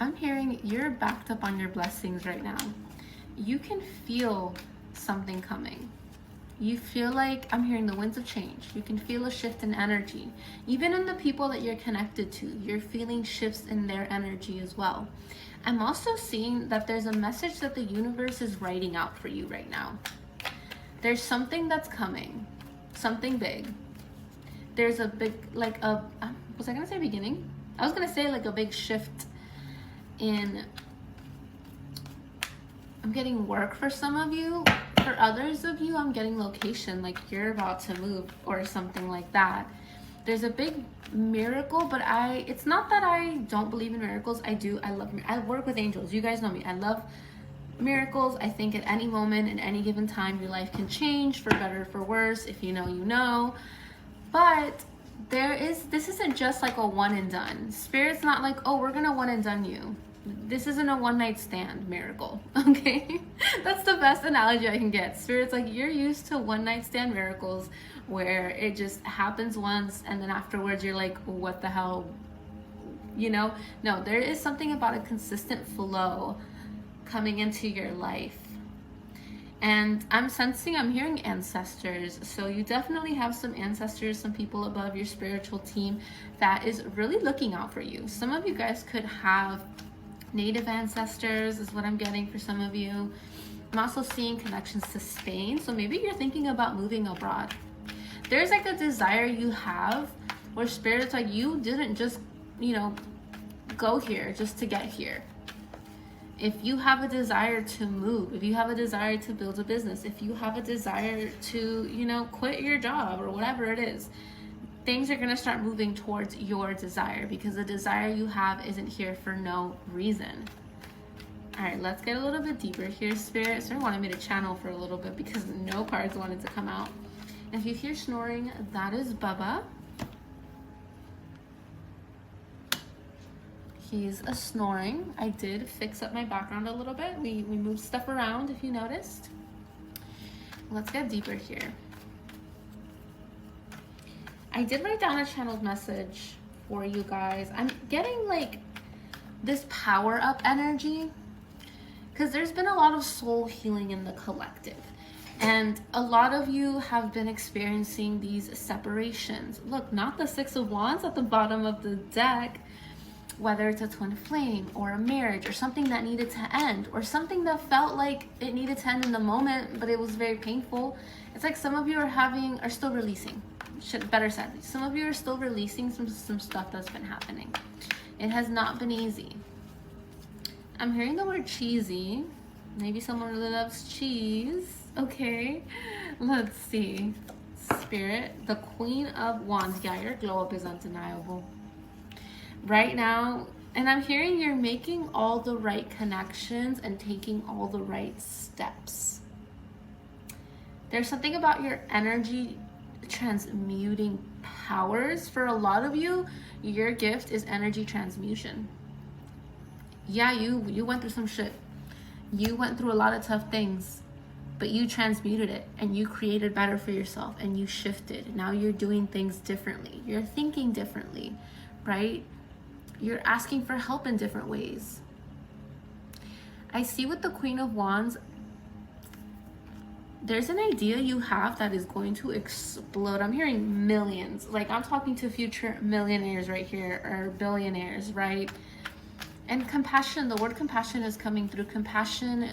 I'm hearing you're backed up on your blessings right now. You can feel something coming. You feel like, I'm hearing the winds of change. You can feel a shift in energy. Even in the people that you're connected to, you're feeling shifts in their energy as well. I'm also seeing that there's a message that the universe is writing out for you right now. There's something that's coming, something big. There's a big, like a, was I gonna say beginning? I was gonna say like a big shift in, I'm getting work for some of you. For others of you, I'm getting location, like you're about to move or something like that. There's a big miracle, but it's not that I don't believe in miracles. I do. I work with angels. You guys know me. I love miracles. I think at any moment, in any given time, your life can change for better or for worse. If you know, you know. But this isn't just like a one and done. Spirit's not like, oh, we're gonna one and done you. This isn't a one night stand miracle, okay? That's the best analogy I can get. Spirit's like, you're used to one night stand miracles where it just happens once and then afterwards you're like, what the hell, you know? No, there is something about a consistent flow coming into your life. And I'm hearing ancestors. So you definitely have some ancestors, some people above your spiritual team that is really looking out for you. Some of you guys could have native ancestors is what I'm getting for some of you. I'm also seeing connections to Spain. So maybe you're thinking about moving abroad. There's like a desire you have where Spirit's like, you didn't just, go here just to get here. If you have a desire to move, if you have a desire to build a business, if you have a desire to, quit your job or whatever it is, things are going to start moving towards your desire because the desire you have isn't here for no reason. All right, let's get a little bit deeper here, Spirit. Spirit wanted me to channel for a little bit because no cards wanted to come out. And if you hear snoring, that is Bubba. He's snoring. I did fix up my background a little bit. We moved stuff around if you noticed. Let's get deeper here. I did write down a channeled message for you guys. I'm getting like this power up energy because there's been a lot of soul healing in the collective. And a lot of you have been experiencing these separations. Look, not the Six of Wands at the bottom of the deck, whether it's a twin flame or a marriage or something that needed to end or something that felt like it needed to end in the moment, but it was very painful. It's like some of you are still releasing. Better said, some of you are still releasing some stuff that's been happening. It has not been easy. I'm hearing the word cheesy. Maybe someone really loves cheese. Okay, let's see. Spirit, the Queen of Wands. Yeah, your glow up is undeniable right now. And I'm hearing you're making all the right connections and taking all the right steps. There's something about your energy transmuting powers. For a lot of you, your gift is energy transmutation. Yeah, you went through some shit. You went through a lot of tough things, but you transmuted it and you created better for yourself and you shifted. Now you're doing things differently. You're thinking differently, right? You're asking for help in different ways. I see with the Queen of Wands, there's an idea you have that is going to explode. I'm hearing millions. Like, I'm talking to future millionaires right here, or billionaires, right? And compassion, the word compassion is coming through. Compassion,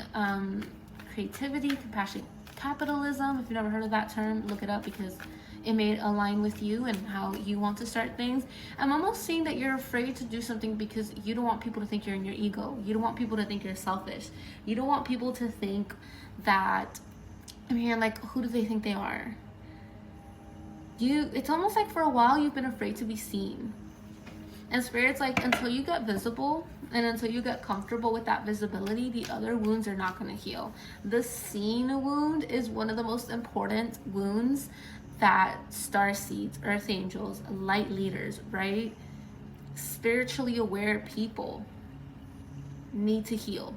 creativity, compassion, capitalism. If you've never heard of that term, look it up because it may align with you and how you want to start things. I'm almost seeing that you're afraid to do something because you don't want people to think you're in your ego. You don't want people to think you're selfish. You don't want people to think that, I'm hearing like, who do they think they are? It's almost like for a while you've been afraid to be seen. And Spirit's like, until you get visible and until you get comfortable with that visibility, the other wounds are not going to heal. The seen wound is one of the most important wounds that star seeds, earth angels, light leaders, right? Spiritually aware people need to heal.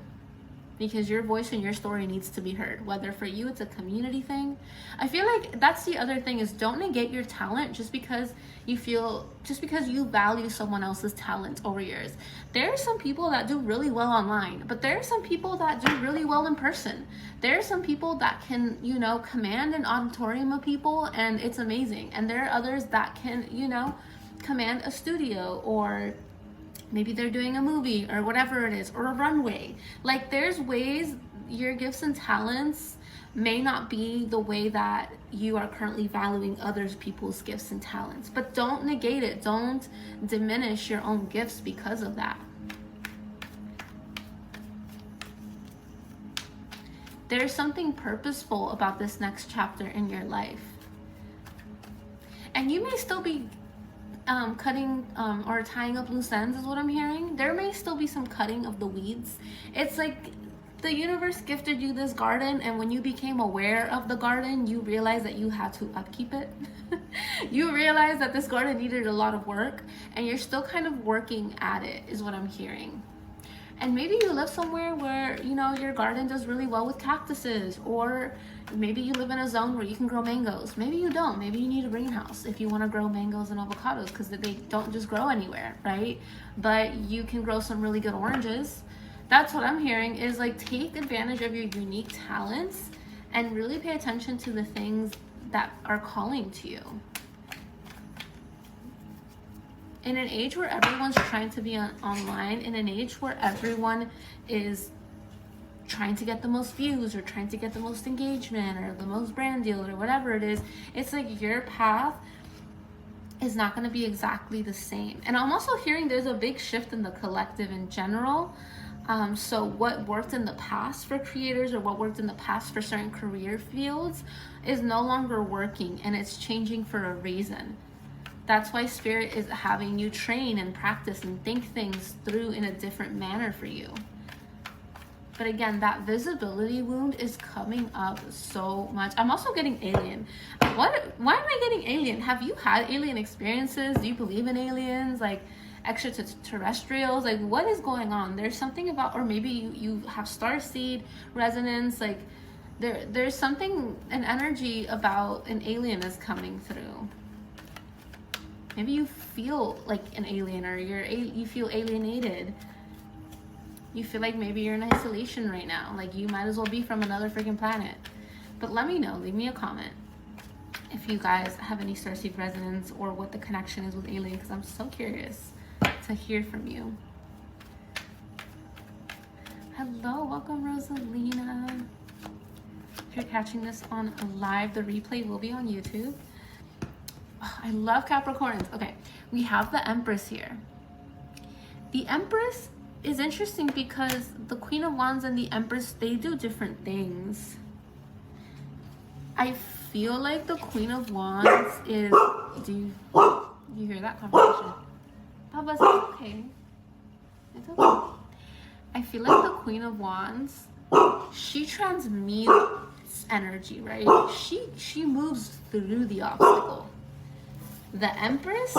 because your voice and your story needs to be heard. Whether for you it's a community thing. I feel like that's the other thing, is don't negate your talent just because you value someone else's talent over yours. There are some people that do really well online, but there are some people that do really well in person. There are some people that can, you know, command an auditorium of people and it's amazing. And there are others that can, you know, command a studio, or maybe they're doing a movie or whatever it is, or a runway. Like, there's ways your gifts and talents may not be the way that you are currently valuing others people's gifts and talents, but don't negate it. Don't diminish your own gifts because of that. There's something purposeful about this next chapter in your life. And you may still be cutting or tying up loose ends is what I'm hearing. There may still be some cutting of the weeds. It's like the universe gifted you this garden, and when you became aware of the garden, you realized that you had to upkeep it. You realized that this garden needed a lot of work, and you're still kind of working at it is what I'm hearing. And maybe you live somewhere where, you know, your garden does really well with cactuses, or maybe you live in a zone where you can grow mangoes. Maybe you don't. Maybe you need a greenhouse if you want to grow mangoes and avocados, because they don't just grow anywhere, right? But you can grow some really good oranges. That's what I'm hearing, is like, take advantage of your unique talents and really pay attention to the things that are calling to you. In an age where everyone's trying to be online, in an age where everyone is trying to get the most views or trying to get the most engagement or the most brand deals or whatever it is, it's like your path is not going to be exactly the same. And I'm also hearing there's a big shift in the collective in general. So what worked in the past for creators, or what worked in the past for certain career fields, is no longer working, and it's changing for a reason. That's why Spirit is having you train and practice and think things through in a different manner for you. But again, that visibility wound is coming up so much. I'm also getting alien. Why am I getting alien? Have you had alien experiences? Do you believe in aliens? Like extraterrestrials? Like, what is going on? There's something about, or maybe you have starseed resonance. Like there's something, an energy about an alien is coming through. Maybe you feel like an alien, or you feel alienated. You feel like maybe you're in isolation right now. Like, you might as well be from another freaking planet. But let me know. Leave me a comment if you guys have any starseed resonance, or what the connection is with alien, because I'm so curious to hear from you. Hello, welcome Rosalina. If you're catching this on live, the replay will be on YouTube. Oh, I love Capricorns. Okay, we have the Empress here. The Empress is interesting because the Queen of Wands and the Empress, they do different things. I feel like the Queen of Wands is... Do you hear that conversation? Baba's okay. It's okay. I feel like the Queen of Wands, she transmutes energy, right? She moves through the obstacle. The Empress,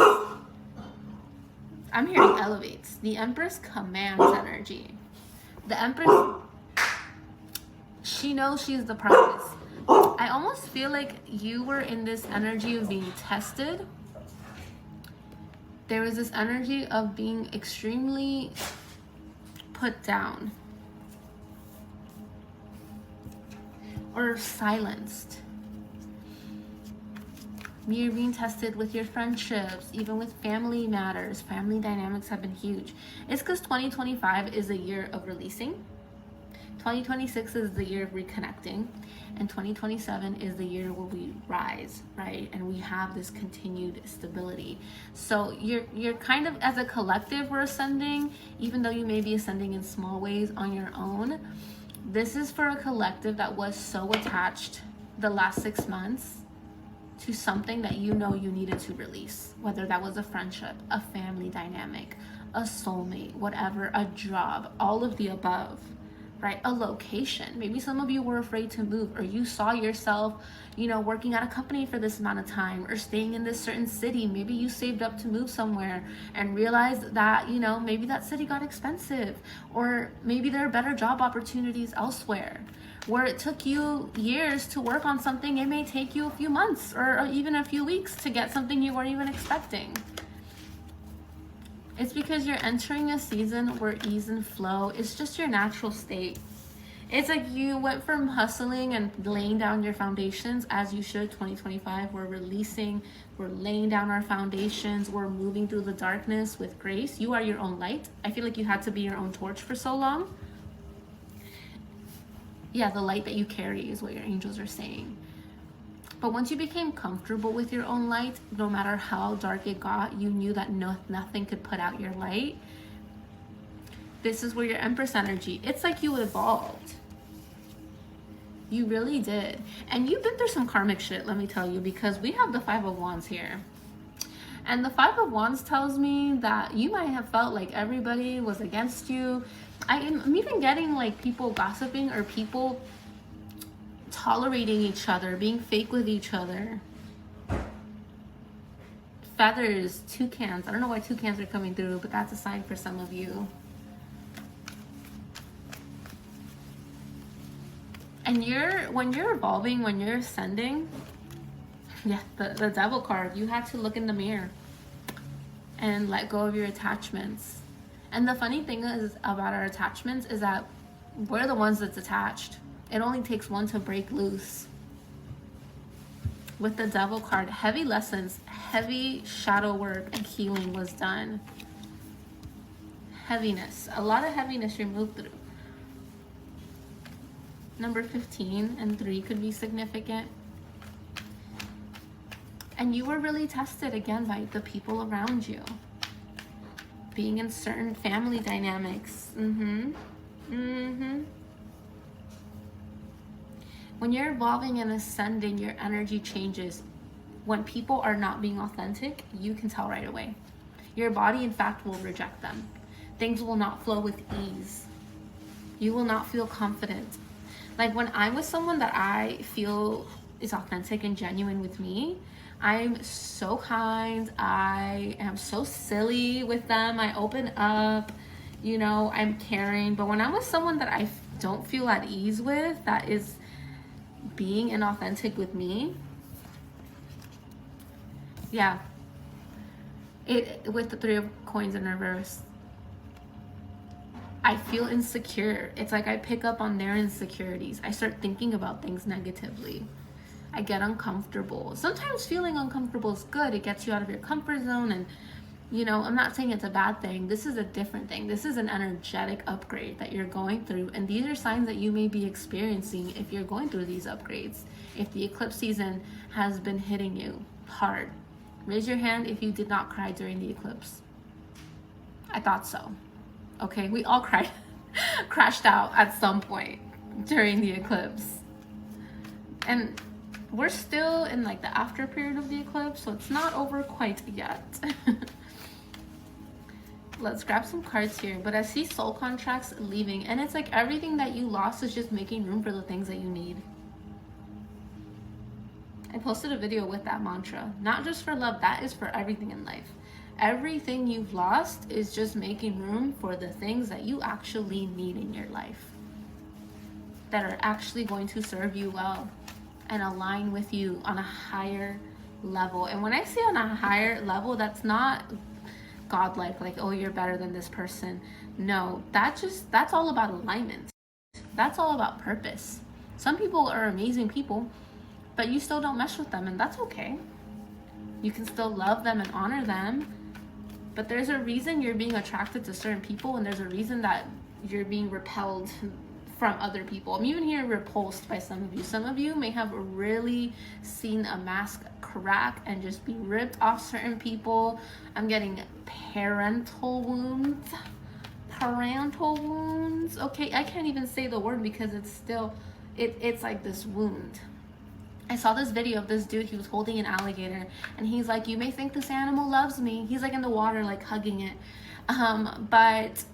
I'm hearing elevates. The Empress commands energy. The Empress, she knows she's the prize. I almost feel like you were in this energy of being tested. There was this energy of being extremely put down or silenced. You're being tested with your friendships, even with family matters. Family dynamics have been huge. It's because 2025 is a year of releasing. 2026 is the year of reconnecting. And 2027 is the year where we rise, right? And we have this continued stability. So you're kind of, as a collective, we're ascending, even though you may be ascending in small ways on your own. This is for a collective that was so attached the last 6 months to something that you know you needed to release, whether that was a friendship, a family dynamic, a soulmate, whatever, a job, all of the above, right? A location. Maybe some of you were afraid to move, or you saw yourself, you know, working at a company for this amount of time, or staying in this certain city. Maybe you saved up to move somewhere and realized that, you know, maybe that city got expensive, or maybe there are better job opportunities elsewhere. Where it took you years to work on something, it may take you a few months or even a few weeks to get something you weren't even expecting. It's because you're entering a season where ease and flow is just your natural state. It's like you went from hustling and laying down your foundations, as you should. 2025, we're releasing, we're laying down our foundations, we're moving through the darkness with grace. You are your own light. I feel like you had to be your own torch for so long. Yeah, the light that you carry is what your angels are saying. But once you became comfortable with your own light, no matter how dark it got, you knew that nothing could put out your light. This is where your Empress energy, it's like you evolved. You really did. And you've been through some karmic shit, let me tell you, because we have the Five of Wands here. And the Five of Wands tells me that you might have felt like everybody was against you. I'm even getting like people gossiping, or people tolerating each other, being fake with each other. Feathers, toucans. I don't know why toucans are coming through, but that's a sign for some of you. And when you're evolving, when you're ascending, yeah, the Devil card, you had to look in the mirror and let go of your attachments. And the funny thing is about our attachments is that we're the ones that's attached. It only takes one to break loose. With the Devil card, heavy lessons, heavy shadow work and healing was done. Heaviness, a lot of heaviness you moved through. Number 15 and 3 could be significant. And you were really tested again by the people around you. Being in certain family dynamics. When you're evolving and ascending, your energy changes. When people are not being authentic, you can tell right away. Your body, in fact, will reject them. Things will not flow with ease. You will not feel confident. Like when I'm with someone that I feel is authentic and genuine with me, I'm so kind. I am so silly with them. I open up, you know, I'm caring. But when I'm with someone that I don't feel at ease with, that is being inauthentic with me, yeah, with the Three of Coins in reverse, I feel insecure. It's like I pick up on their insecurities. I start thinking about things negatively. I get uncomfortable. Sometimes feeling uncomfortable is good. It gets you out of your comfort zone. And, you know, I'm not saying it's a bad thing. This is a different thing. This is an energetic upgrade that you're going through. And these are signs that you may be experiencing if you're going through these upgrades. If the eclipse season has been hitting you hard. Raise your hand if you did not cry during the eclipse. I thought so. Okay, we all cried, crashed out at some point during the eclipse. And we're still in like the after period of the eclipse, so it's not over quite yet. Let's grab some cards here. But I see soul contracts leaving, and it's like everything that you lost is just making room for the things that you need. I posted a video with that mantra, not just for love, that is for everything in life. Everything you've lost is just making room for the things that you actually need in your life, that are actually going to serve you well and align with you on a higher level. And when I say on a higher level, that's not godlike, like, oh, you're better than this person. No, that's all about alignment. That's all about purpose. Some people are amazing people, but you still don't mesh with them, and that's okay. You can still love them and honor them, but there's a reason you're being attracted to certain people, and there's a reason that you're being repelled from other people. I'm even here repulsed by some of you. Some of you may have really seen a mask crack and just be ripped off certain people. I'm getting parental wounds. Okay, I can't even say the word because it's still, it's like this wound. I saw this video of this dude, he was holding an alligator, and he's like, you may think this animal loves me. He's like in the water, like hugging it. But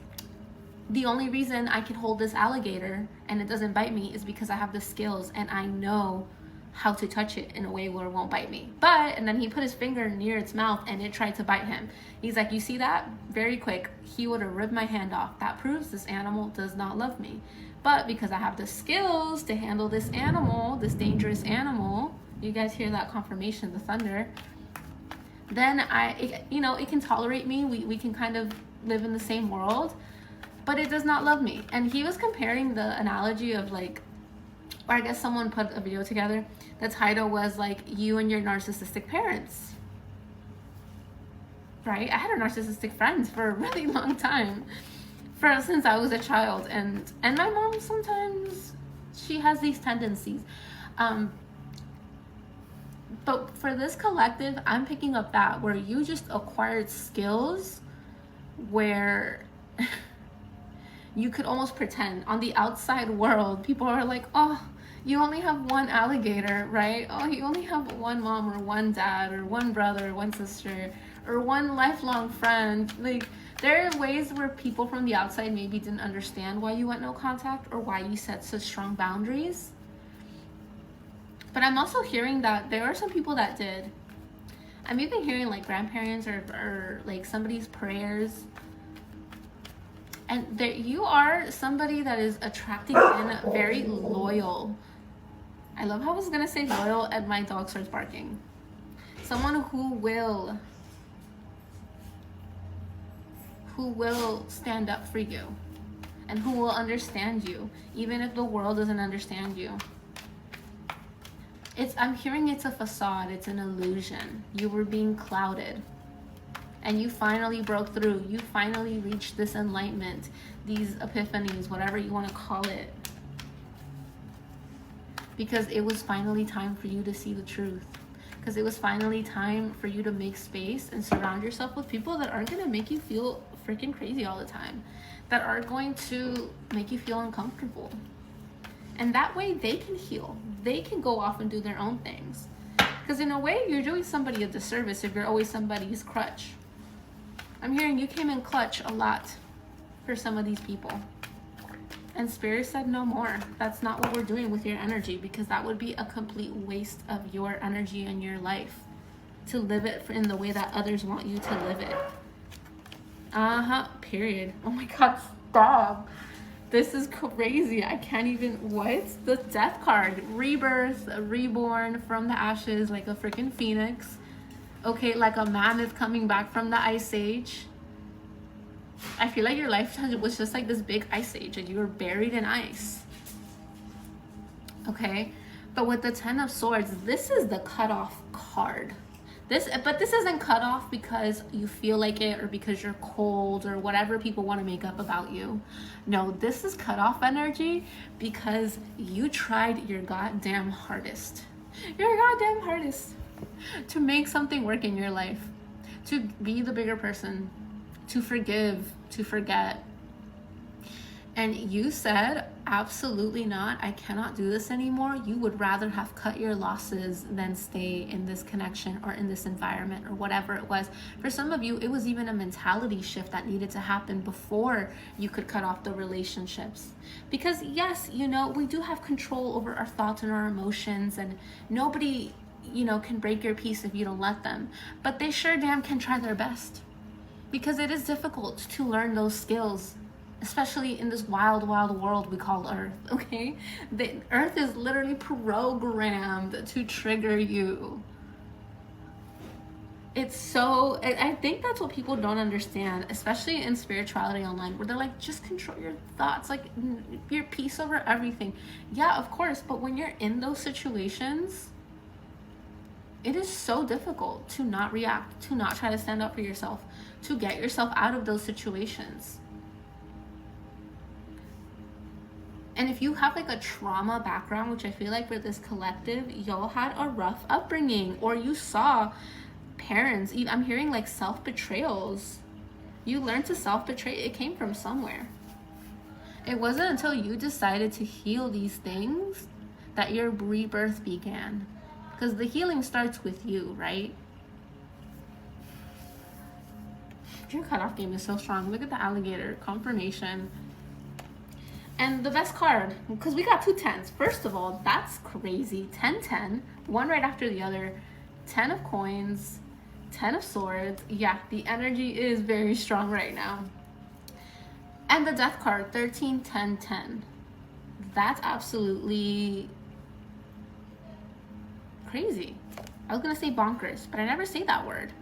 The only reason I can hold this alligator and it doesn't bite me is because I have the skills and I know how to touch it in a way where it won't bite me. But, and then he put his finger near its mouth and it tried to bite him. He's like, you see that? Very quick, he would have ripped my hand off. That proves this animal does not love me. But because I have the skills to handle this animal, this dangerous animal, you guys hear that confirmation, the thunder, then it can tolerate me. We can kind of live in the same world, but it does not love me. And he was comparing the analogy of like, or I guess someone put a video together. The title was like, you and your narcissistic parents, right? I had a narcissistic friend for a really long time, since I was a child, and my mom sometimes, she has these tendencies. But for this collective, I'm picking up that where you just acquired skills where you could almost pretend on the outside world. People are like, oh, you only have one alligator, right? Oh, you only have one mom or one dad or one brother or one sister or one lifelong friend. Like, there are ways where people from the outside maybe didn't understand why you went no contact or why you set such strong boundaries. But I'm also hearing that there are some people that did. I'm even hearing like grandparents or like somebody's prayers. And there, you are somebody that is attracting in very loyal. I love how I was gonna say loyal and my dog starts barking. Someone who will stand up for you and who will understand you, even if the world doesn't understand you. I'm hearing it's a facade, it's an illusion. You were being clouded. And you finally broke through. You finally reached this enlightenment, these epiphanies, whatever you want to call it. Because it was finally time for you to see the truth. Because it was finally time for you to make space and surround yourself with people that aren't going to make you feel freaking crazy all the time. That are going to make you feel uncomfortable. And that way they can heal. They can go off and do their own things. Because in a way, you're doing somebody a disservice if you're always somebody's crutch. I'm hearing you came in clutch a lot for some of these people. And Spirit said no more. That's not what we're doing with your energy, because that would be a complete waste of your energy and your life to live it in the way that others want you to live it. Period. Oh my God, stop. This is crazy. I can't even, what? The death card. Rebirth, reborn from the ashes like a freaking phoenix. Okay, like a mammoth coming back from the ice age. I feel like your life was just like this big ice age and you were buried in ice. Okay, but with the Ten of Swords, this is the cutoff card. But this isn't cut off because you feel like it or because you're cold or whatever people want to make up about you. No, this is cut off energy because you tried your goddamn hardest. Your goddamn hardest to make something work in your life, to be the bigger person, to forgive, to forget. And you said, absolutely not. I cannot do this anymore. You would rather have cut your losses than stay in this connection or in this environment or whatever it was. For some of you, it was even a mentality shift that needed to happen before you could cut off the relationships. Because yes, we do have control over our thoughts and our emotions, and nobody, can break your peace if you don't let them. But they sure damn can try their best. Because it is difficult to learn those skills, especially in this wild, wild world we call Earth, okay? The Earth is literally programmed to trigger you. I think that's what people don't understand, especially in spirituality online, where they're like, just control your thoughts, like your peace over everything. Yeah, of course, but when you're in those situations, it is so difficult to not react, to not try to stand up for yourself, to get yourself out of those situations. And if you have like a trauma background, which I feel like for this collective, y'all had a rough upbringing, or you saw parents, I'm hearing like self-betrayals. You learned to self-betray. It came from somewhere. It wasn't until you decided to heal these things that your rebirth began. Because the healing starts with you, right? Your cutoff game is so strong. Look at the alligator. Confirmation. And the best card, because we got 2 10s. First of all, that's crazy. 10 10, one right after the other. 10 of coins, 10 of swords. Yeah, the energy is very strong right now. And the death card, 13 10 10. That's absolutely crazy. I was gonna say bonkers, but I never say that word.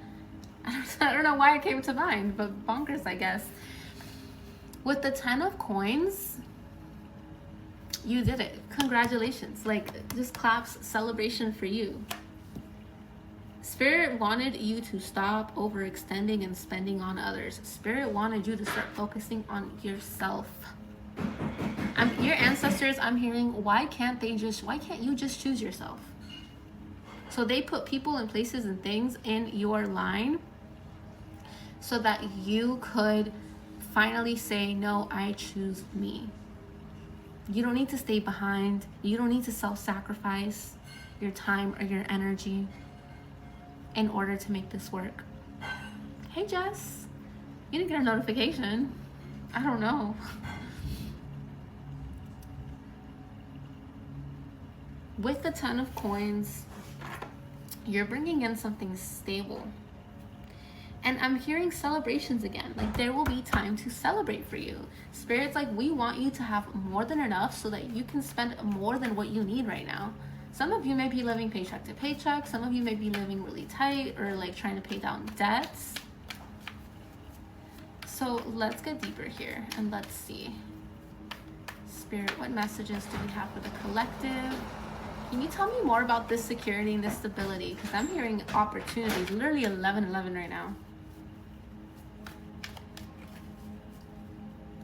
I don't know why it came to mind, but bonkers, I guess. With the 10 of coins, you did it. Congratulations. Like, just claps, celebration for you. Spirit wanted you to stop overextending and spending on others. Spirit wanted you to start focusing on yourself. Your ancestors, I'm hearing, why can't you just choose yourself? So they put people and places and things in your line so that you could finally say, no, I choose me. You don't need to stay behind. You don't need to self-sacrifice your time or your energy in order to make this work. Hey, Jess, you didn't get a notification. I don't know. With the 10 of coins, you're bringing in something stable. And I'm hearing celebrations again. Like, there will be time to celebrate for you. Spirit's like, we want you to have more than enough so that you can spend more than what you need right now. Some of you may be living paycheck to paycheck. Some of you may be living really tight or like trying to pay down debts. So let's get deeper here and let's see. Spirit, what messages do we have for the collective? Can you tell me more about this security and this stability? Because I'm hearing opportunities, literally 11-11 right now.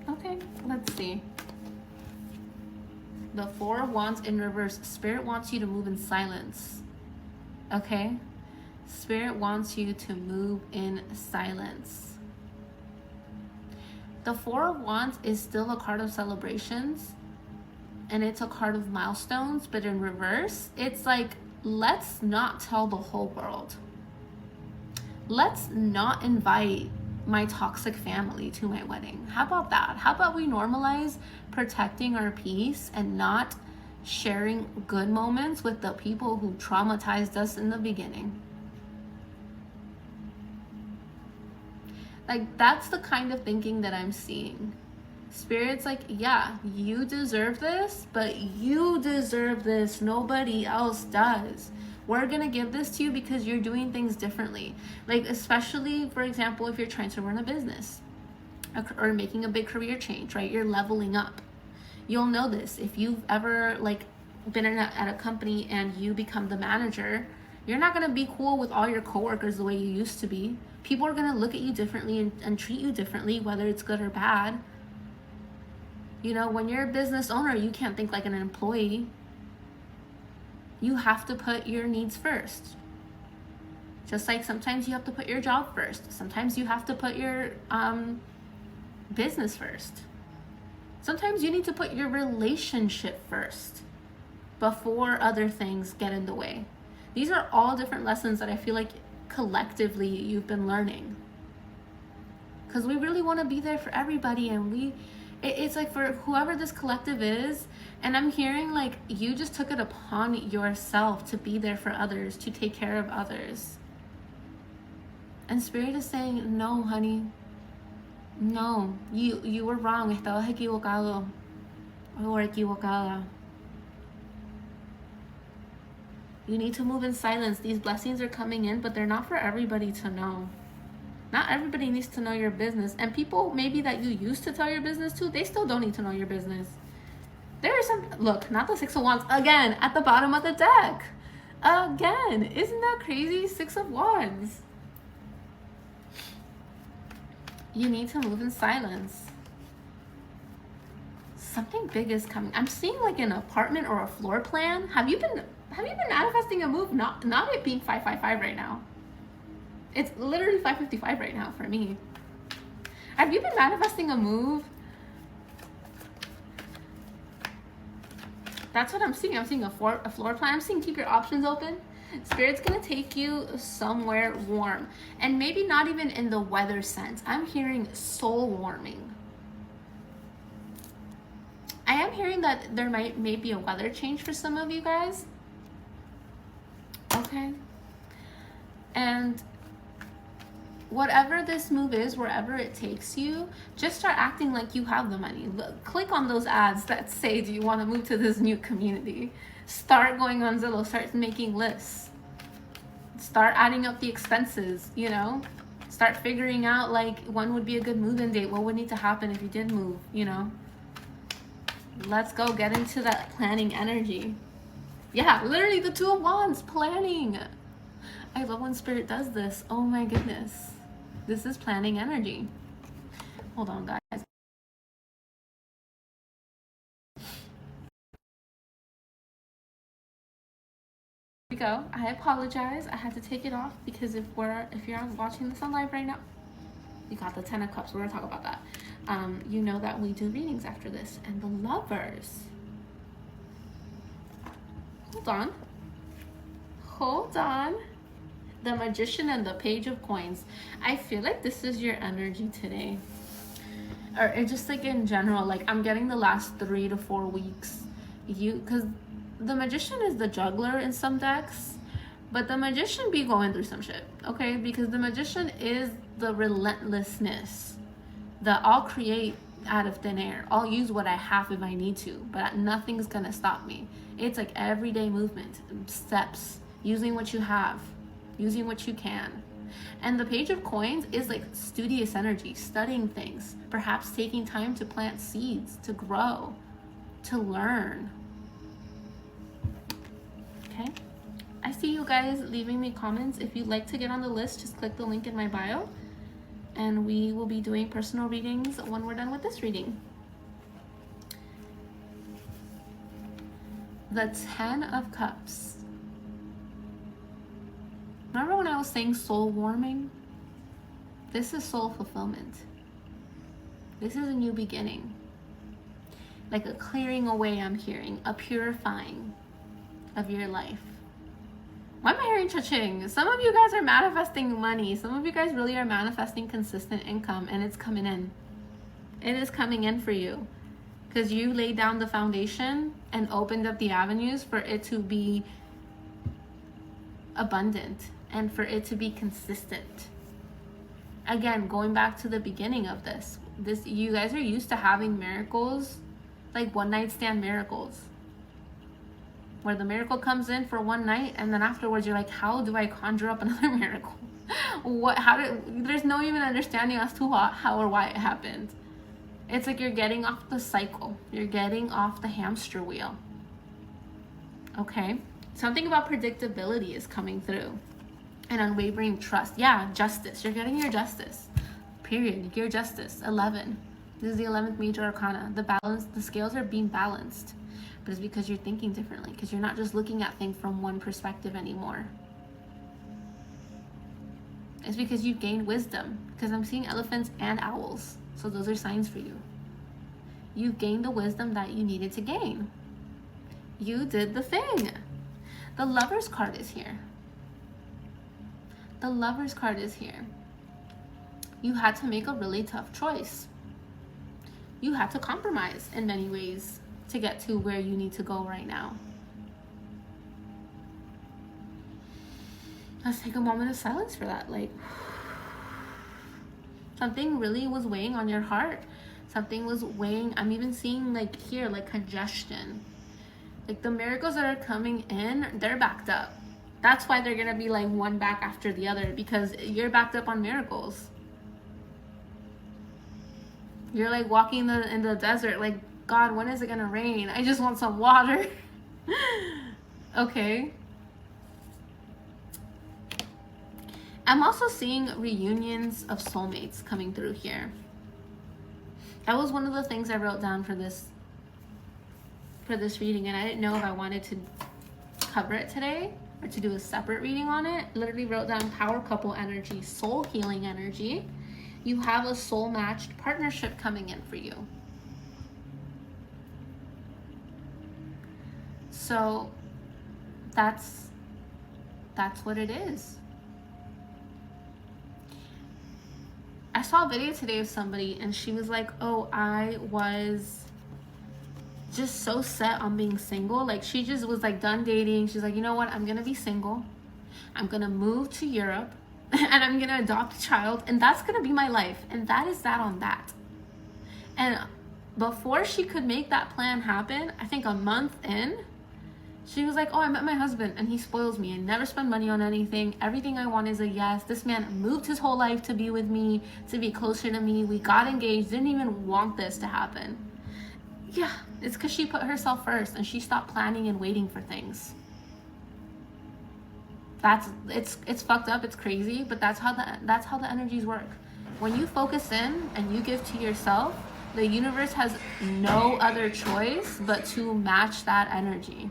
Okay, let's see. The 4 of Wands in reverse. Spirit wants you to move in silence. Okay? Spirit wants you to move in silence. The 4 of Wands is still a card of celebrations. And it's a card of milestones, but in reverse, it's like, let's not tell the whole world. Let's not invite my toxic family to my wedding. How about that? How about we normalize protecting our peace and not sharing good moments with the people who traumatized us in the beginning? Like, that's the kind of thinking that I'm seeing. Spirit's like, yeah, you deserve this, but you deserve this. Nobody else does. We're gonna give this to you because you're doing things differently. Like, especially, for example, if you're trying to run a business or making a big career change, right? You're leveling up. You'll know this. If you've ever like been at a company and you become the manager, you're not gonna be cool with all your coworkers the way you used to be. People are gonna look at you differently and treat you differently, whether it's good or bad. You know, when you're a business owner, you can't think like an employee. You have to put your needs first. Just like sometimes you have to put your job first. Sometimes you have to put your business first. Sometimes you need to put your relationship first before other things get in the way. These are all different lessons that I feel like collectively you've been learning. Because we really want to be there for everybody, and it's like for whoever this collective is, and I'm hearing like you just took it upon yourself to be there for others, to take care of others. And Spirit is saying, no, honey. No, you were wrong. Estabas equivocado. Or equivocada. You need to move in silence. These blessings are coming in, but they're not for everybody to know. Not everybody needs to know your business. And people maybe that you used to tell your business to, they still don't need to know your business. There is some, look, not the 6 of Wands, again, at the bottom of the deck. Again, isn't that crazy? 6 of Wands. You need to move in silence. Something big is coming. I'm seeing like an apartment or a floor plan. Have you been manifesting a move? Not it being 555 right now. It's literally 555 right now for me. Have you been manifesting a move? That's what I'm seeing. I'm seeing a floor plan. I'm seeing keep your options open. Spirit's gonna take you somewhere warm. And maybe not even in the weather sense. I'm hearing soul warming. hearing that there may be a weather change for some of you guys. Okay. And whatever this move is, wherever it takes you, just start acting like you have the money. Click on those ads that say, do you want to move to this new community? Start going on Zillow, start making lists. Start adding up the expenses, you know? Start figuring out like when would be a good move-in date, what would need to happen if you did move, you know? Let's go get into that planning energy. Yeah, literally the Two of Wands, planning. I love when Spirit does this. Oh my goodness. This is planning energy. Hold on, guys. Here we go. I apologize. I had to take it off because if you're watching this on live right now, you got the 10 of Cups. We're gonna talk about that. You know that we do readings after this. And the Lovers. Hold on. The Magician and the Page of Coins. I feel like this is your energy today. Or just like in general, like I'm getting the last 3 to 4 weeks. Because the Magician is the juggler in some decks, but the Magician be going through some shit, okay? Because the Magician is the relentlessness that I'll create out of thin air. I'll use what I have if I need to, but nothing's gonna stop me. It's like everyday movement, steps, using what you have, using what you can. And the Page of Coins is like studious energy, studying things, perhaps taking time to plant seeds, to grow, to learn. Okay, I see you guys leaving me comments. If you'd like to get on the list, just click the link in my bio and we will be doing personal readings when we're done with this reading. The 10 of Cups. Remember when I was saying soul warming? This is soul fulfillment. This is a new beginning. Like a clearing away, I'm hearing. A purifying of your life. Why am I hearing cha-ching? Some of you guys are manifesting money. Some of you guys really are manifesting consistent income, and it's coming in. It is coming in for you. Because you laid down the foundation and opened up the avenues for it to be abundant and for it to be consistent. Again, going back to the beginning of this, you guys are used to having miracles, like one night stand miracles, where the miracle comes in for one night and then afterwards you're like, how do I conjure up another miracle? There's no even understanding as to how or why it happened. It's like you're getting off the cycle. You're getting off the hamster wheel. Okay? Something about predictability is coming through. And unwavering trust. Yeah, justice. You're getting your justice. Period. Your justice. 11. This is the 11th major arcana. The scales are being balanced. But it's because you're thinking differently. Because you're not just looking at things from one perspective anymore. It's because you've gained wisdom. Because I'm seeing elephants and owls. So those are signs for you. You've gained the wisdom that you needed to gain. You did the thing. The Lover's card is here. The Lover's card is here. You had to make a really tough choice. You had to compromise in many ways to get to where you need to go right now. Let's take a moment of silence for that. Like, something really was weighing on your heart. Something was weighing. I'm even seeing like here, like congestion. Like the miracles that are coming in, they're backed up. That's why they're gonna be like one back after the other, because you're backed up on miracles. You're like walking in the desert, like, God, when is it gonna rain? I just want some water. Okay. I'm also seeing reunions of soulmates coming through here. That was one of the things I wrote down for this reading, and I didn't know if I wanted to cover it today or to do a separate reading on it. Literally wrote down power couple energy, soul healing energy. You have a soul matched partnership coming in for you. So that's what it is. I saw a video today of somebody and she was like, oh, I was just so set on being single. Like, she just was like done dating. She's like, you know what, I'm gonna be single, I'm gonna move to Europe, and I'm gonna adopt a child, and that's gonna be my life. And that is that on that. And before she could make that plan happen, I think a month in, she was like, oh, I met my husband and he spoils me. I never spend money on anything. Everything I want is a yes. This man moved his whole life to be with me, to be closer to me. We got engaged, didn't even want this to happen. Yeah, it's because she put herself first and she stopped planning and waiting for things. It's fucked up, it's crazy, but that's how the energies work. When you focus in and you give to yourself, the universe has no other choice but to match that energy.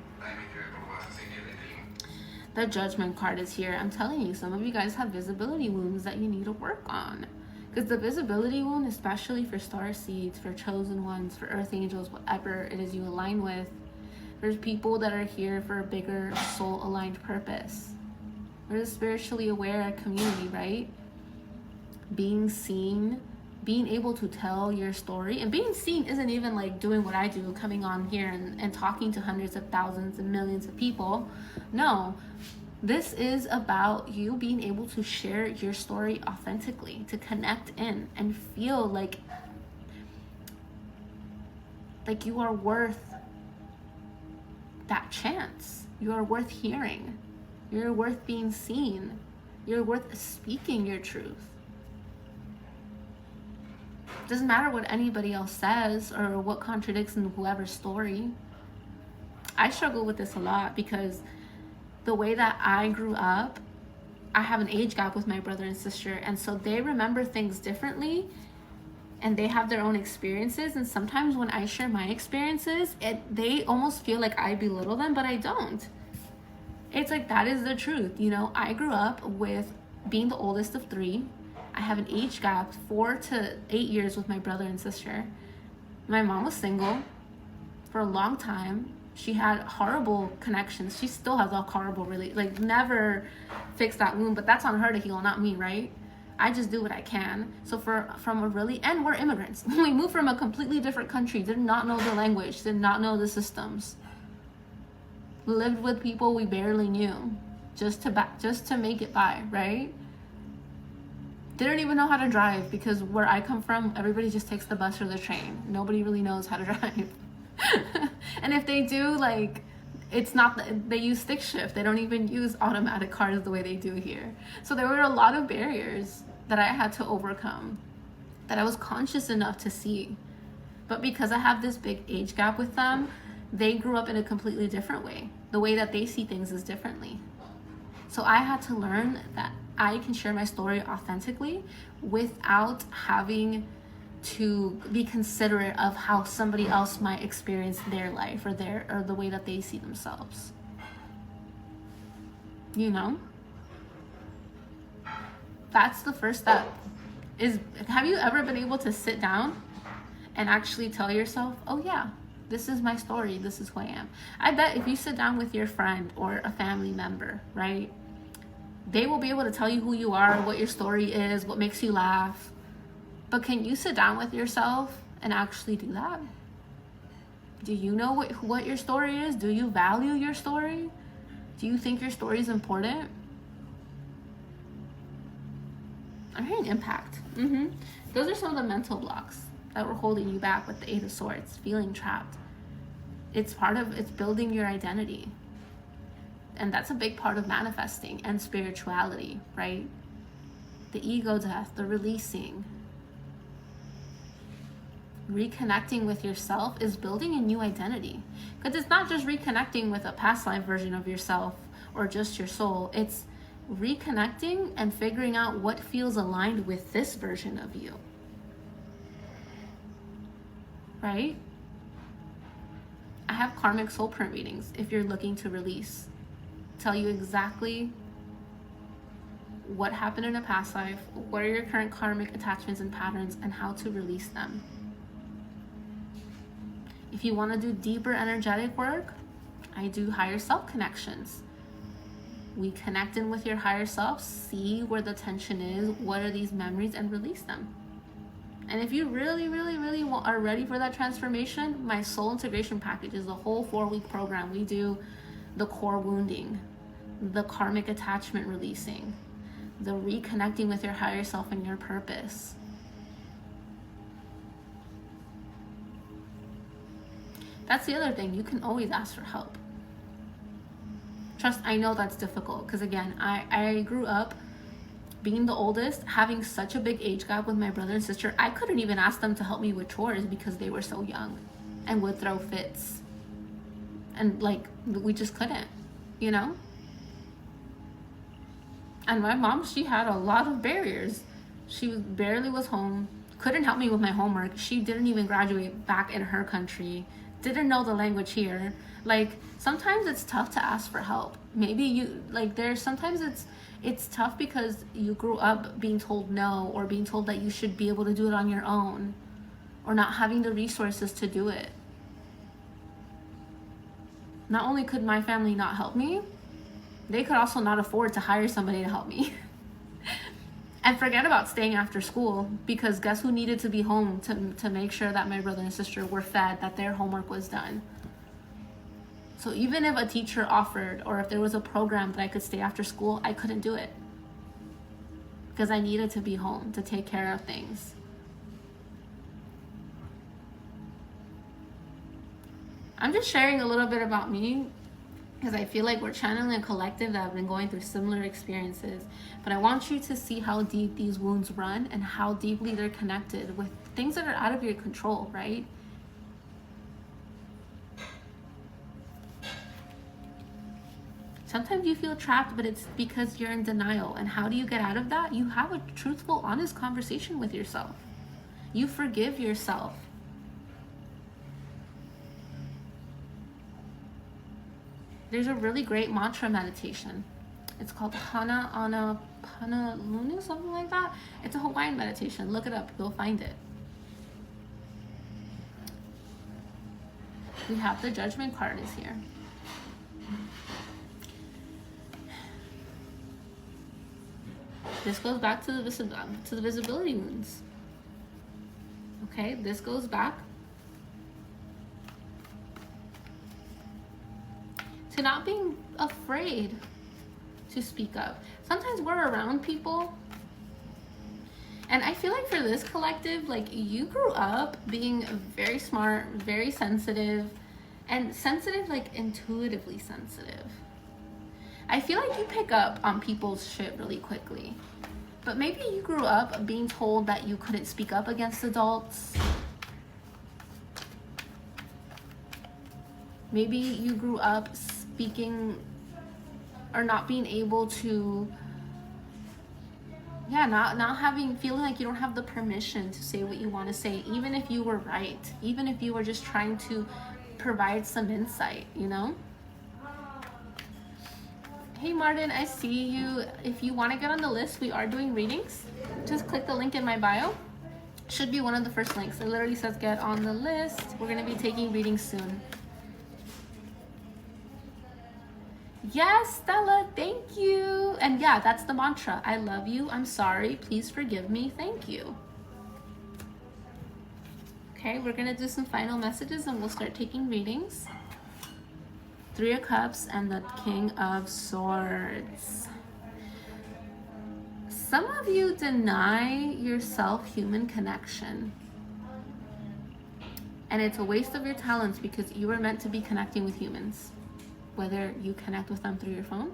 The Judgment card is here. I'm telling you, some of you guys have visibility wounds that you need to work on. Because the visibility wound, especially for star seeds, for chosen ones, for earth angels, whatever it is you align with, there's people that are here for a bigger soul-aligned purpose. We're a spiritually aware community, right? Being seen, being able to tell your story, and being seen isn't even like doing what I do, coming on here and talking to hundreds of thousands and millions of people. No, this is about you being able to share your story authentically, to connect in and feel like you are worth that chance. You are worth hearing. You're worth being seen. You're worth speaking your truth. Doesn't matter what anybody else says or what contradicts in whoever's story. I struggle with this a lot because the way that I grew up, I have an age gap with my brother and sister, and so they remember things differently and they have their own experiences. And sometimes when I share my experiences, they almost feel like I belittle them, but I don't. It's like, that is the truth. You know, I grew up with being the oldest of 3. I have an age gap 4 to 8 years with my brother and sister. My mom was single for a long time. She had horrible connections. She still has a horrible, really, like, never fixed that wound, but that's on her to heal, not me, right? I just do what I can. So and we're immigrants. We moved from a completely different country, did not know the language, did not know the systems. Lived with people we barely knew, just to make it by, right? Didn't even know how to drive, because where I come from, everybody just takes the bus or the train. Nobody really knows how to drive. And if they do, like, it's not, they use stick shift. They don't even use automatic cars the way they do here. So there were a lot of barriers that I had to overcome, that I was conscious enough to see. But because I have this big age gap with them, they grew up in a completely different way. The way that they see things is differently. So I had to learn that I can share my story authentically without having to be considerate of how somebody else might experience their life or the way that they see themselves. You know? That's the first step. Have you ever been able to sit down and actually tell yourself, oh yeah, this is my story, this is who I am? I bet if you sit down with your friend or a family member, right, they will be able to tell you who you are, what your story is, what makes you laugh. But can you sit down with yourself and actually do that? Do you know what your story is? Do you value your story? Do you think your story is important? I'm hearing impact. Those are some of the mental blocks that were holding you back with the 8 of Swords, feeling trapped. It's building your identity. And that's a big part of manifesting and spirituality, right? The ego death, the releasing. Reconnecting with yourself is building a new identity. Because it's not just reconnecting with a past life version of yourself or just your soul. It's reconnecting and figuring out what feels aligned with this version of you. Right? I have karmic soul print readings if you're looking to release. Tell you exactly what happened in a past life, what are your current karmic attachments and patterns, and how to release them. If you want to do deeper energetic work, I do higher self connections. We connect in with your higher self, see where the tension is, what are these memories, and release them. And if you really, really, really are ready for that transformation, my soul integration package is a whole 4-week program. We do the core wounding, the karmic attachment releasing, the reconnecting with your higher self and your purpose. That's the other thing. You can always ask for help. Trust, I know that's difficult because, again, I grew up being the oldest, having such a big age gap with my brother and sister. I couldn't even ask them to help me with chores because they were so young and would throw fits. And like, we just couldn't, you know? And my mom, she had a lot of barriers. She barely was home, couldn't help me with my homework. She didn't even graduate back in her country, didn't know the language here. Like, sometimes it's tough to ask for help. Maybe you, like, sometimes it's tough because you grew up being told no, or being told that you should be able to do it on your own, or not having the resources to do it. Not only could my family not help me, they could also not afford to hire somebody to help me. And forget about staying after school, because guess who needed to be home to make sure that my brother and sister were fed, that their homework was done. So even if a teacher offered, or if there was a program that I could stay after school, I couldn't do it because I needed to be home to take care of things. I'm just sharing a little bit about me because I feel like we're channeling a collective that have been going through similar experiences. But I want you to see how deep these wounds run and how deeply they're connected with things that are out of your control, right? Sometimes you feel trapped, but it's because you're in denial. And how do you get out of that? You have a truthful, honest conversation with yourself. You forgive yourself. There's a really great mantra meditation. It's called Hana Ana Pana Lunu, something like that. It's a Hawaiian meditation. Look it up, you'll find it. We have the Judgment card is here. This goes back to the visibility wounds. Okay, this goes back to not being afraid to speak up. Sometimes we're around people, and I feel like for this collective, like, you grew up being very smart, very sensitive, and sensitive, like intuitively sensitive. I feel like you pick up on people's shit really quickly. But maybe you grew up being told that you couldn't speak up against adults. Maybe you grew up speaking or not being able to, feeling like you don't have the permission to say what you want to say, even if you were right, even if you were just trying to provide some insight, you know? Hey Martin, I see you. If you want to get on the list, we are doing readings. Just click the link in my bio. Should be one of the first links. It literally says get on the list. We're going to be taking readings soon. Yes, Stella, thank you. And yeah, that's the mantra. I love you. I'm sorry. Please forgive me. Thank you. Okay, we're going to do some final messages and we'll start taking readings. 3 of Cups and the King of Swords. Some of you deny yourself human connection. And it's a waste of your talents because you were meant to be connecting with humans. Whether you connect with them through your phone,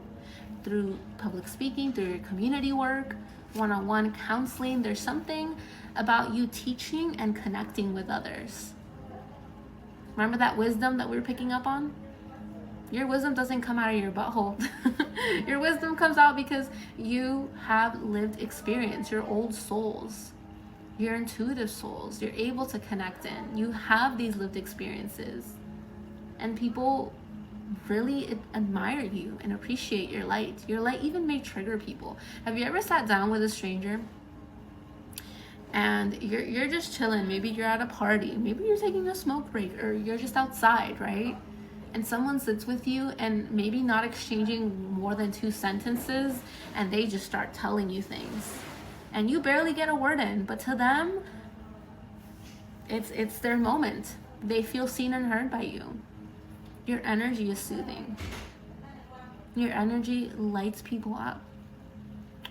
through public speaking, through your community work, one-on-one counseling, there's something about you teaching and connecting with others. Remember that wisdom that we were picking up on? Your wisdom doesn't come out of your butthole. Your wisdom comes out because you have lived experience. You're old souls. You're intuitive souls. You're able to connect in. You have these lived experiences. And people really admire you and appreciate your light. Your light even may trigger people. Have you ever sat down with a stranger and you're just chilling? Maybe you're at a party. Maybe you're taking a smoke break, or you're just outside, right? And someone sits with you and maybe not exchanging more than 2 sentences, and they just start telling you things. And you barely get a word in, but to them, It's their moment. They feel seen and heard by you. Your energy is soothing. Your energy lights people up.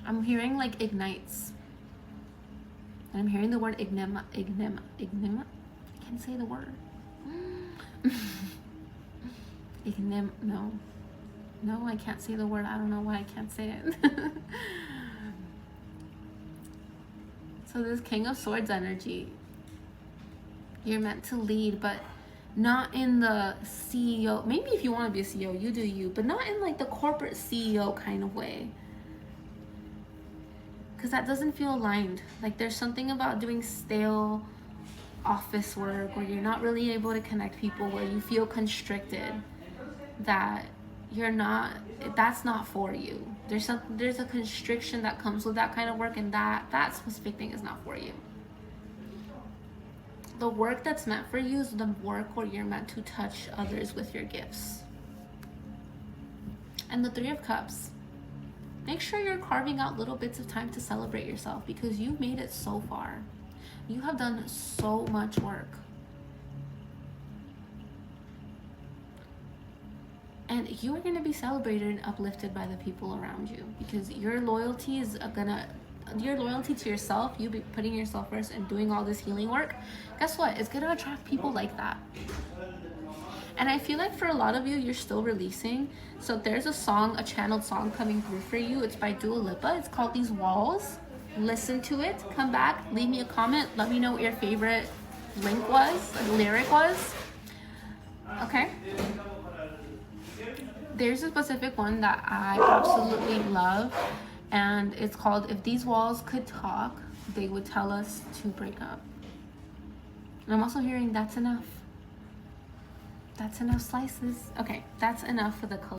I'm hearing like ignites. And I'm hearing the word ignima. I can't say the word. No, I can't say the word. I don't know why I can't say it. So this King of Swords energy, you're meant to lead, but not in the CEO. Maybe if you want to be a CEO, you do you, but not in like the corporate CEO kind of way. Because that doesn't feel aligned. Like there's something about doing stale office work where you're not really able to connect people, where you feel constricted, that you're not, that's not for you. There's a constriction that comes with that kind of work, and that specific thing is not for you. The work that's meant for you is the work where you're meant to touch others with your gifts. And the Three of Cups. Make sure you're carving out little bits of time to celebrate yourself, because you've made it so far. You have done so much work. And you are going to be celebrated and uplifted by the people around you, because your loyalty to yourself, you be putting yourself first and doing all this healing work, guess what? It's going to attract people like that. And I feel like for a lot of you, you're still releasing. So there's a song, a channeled song coming through for you. It's by Dua Lipa. It's called These Walls. Listen to it. Come back. Leave me a comment. Let me know what your favorite lyric was. Okay? There's a specific one that I absolutely love. And it's called If These Walls Could Talk, They Would Tell Us to Break Up. And I'm also hearing that's enough. That's enough slices. Okay, that's enough for the color.